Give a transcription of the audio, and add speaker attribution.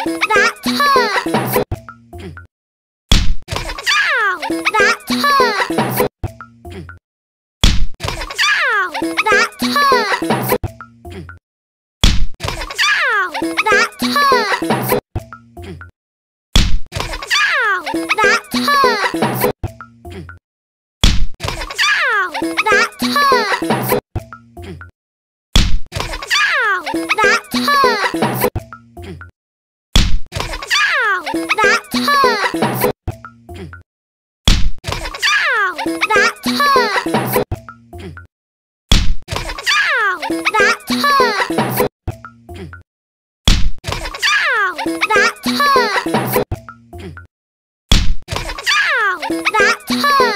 Speaker 1: that hurts. Ow, that hurts. Ow, that hurts. Ow, that hurts. Ow, that hurts. Ow, that hurts. Ow, that hurts. Ow, that hurts. Ow, that hurts. Ow, that hurts. Ow, that hurts. Ow, that hurts.